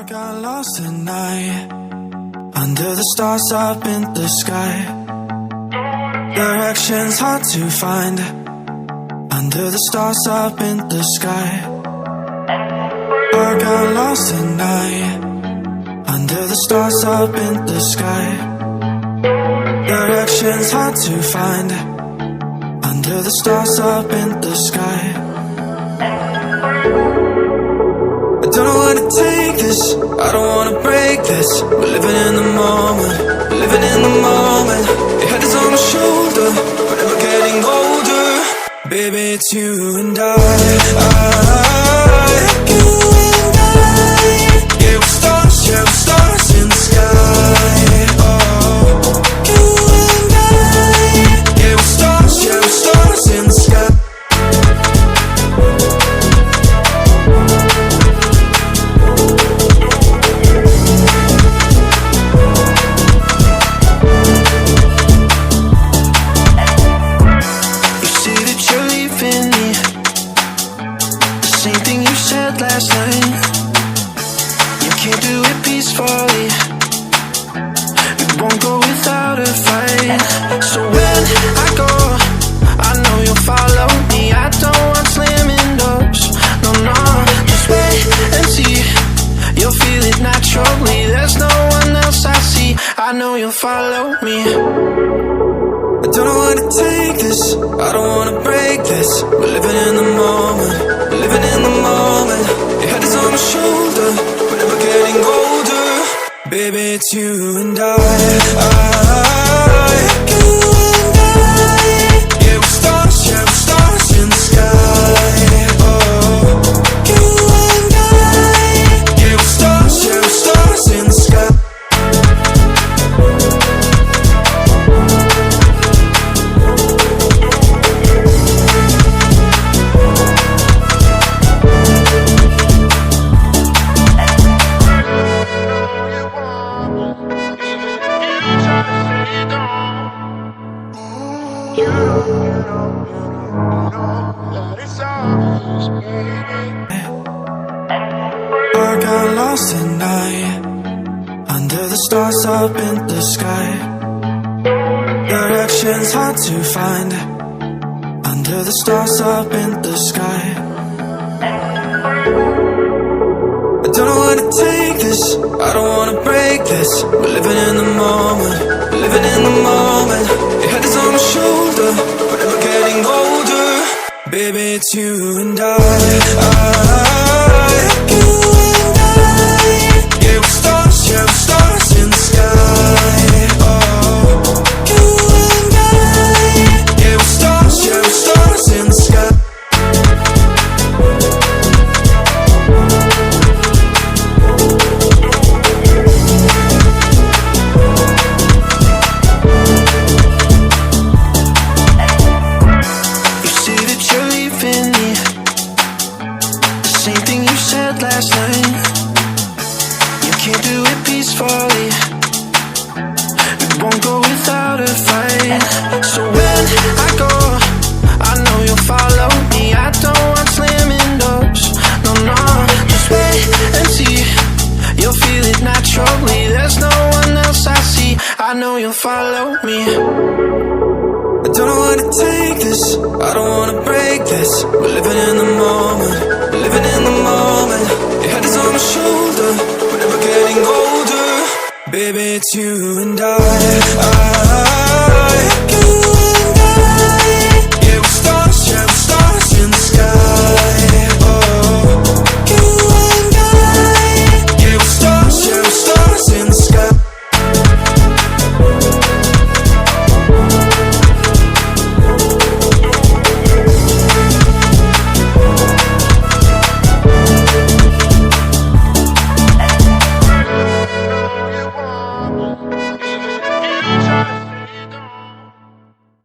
I got lost at night, under the stars up in the sky. Directions hard to find, under the stars up in the sky. I got lost at night, under the stars up in the sky. Directions hard to find, under the stars up in the sky. I don't know where to take this, I don't wanna break this. We're living in the moment, living in the moment. Your head is on my shoulder, we're never getting older. Baby, it's you and I. You and I. Yeah, we're stars in the sky. Oh, you and I. Yeah, we're stars in the sky. Last night, you can't do it peacefully. It won't go without a fight. So when I go, I know you'll follow me. I don't want slamming doors. No, no, just wait and see. You'll feel it naturally. There's no one else I see. I know you'll follow me. I don't know where to take this, I don't wanna break this. We're living in the moment, living in the moment. Your head is on my shoulder, we're never getting older. Baby, it's you and I. You and I. Yeah, we're stars in the sky. Oh, you and I. Yeah, we're stars in the sky. I got lost at night, under the stars up in the sky. Directions hard to find, under the stars up in the sky. I don't know where to take this, I don't wanna break this. We're living in the moment, living in the moment. Your head is on my shoulder, we're never getting older. Baby, it's you and I. You and I. Yeah, we're stars in the sky. Oh, you and I. Yeah, we're stars in the sky. Last night, you can't do it peacefully. It won't go without a fight. So when I go, I know you'll follow me. I don't want slamming doors. No, no, just wait and see. You'll feel it naturally. There's no one else I see. I know you'll follow me. I don't know where to take this, I don't wanna break this. We're living in the moment, living in the moment. Your head is on my shoulder, we're never getting older. Baby, it's you and I.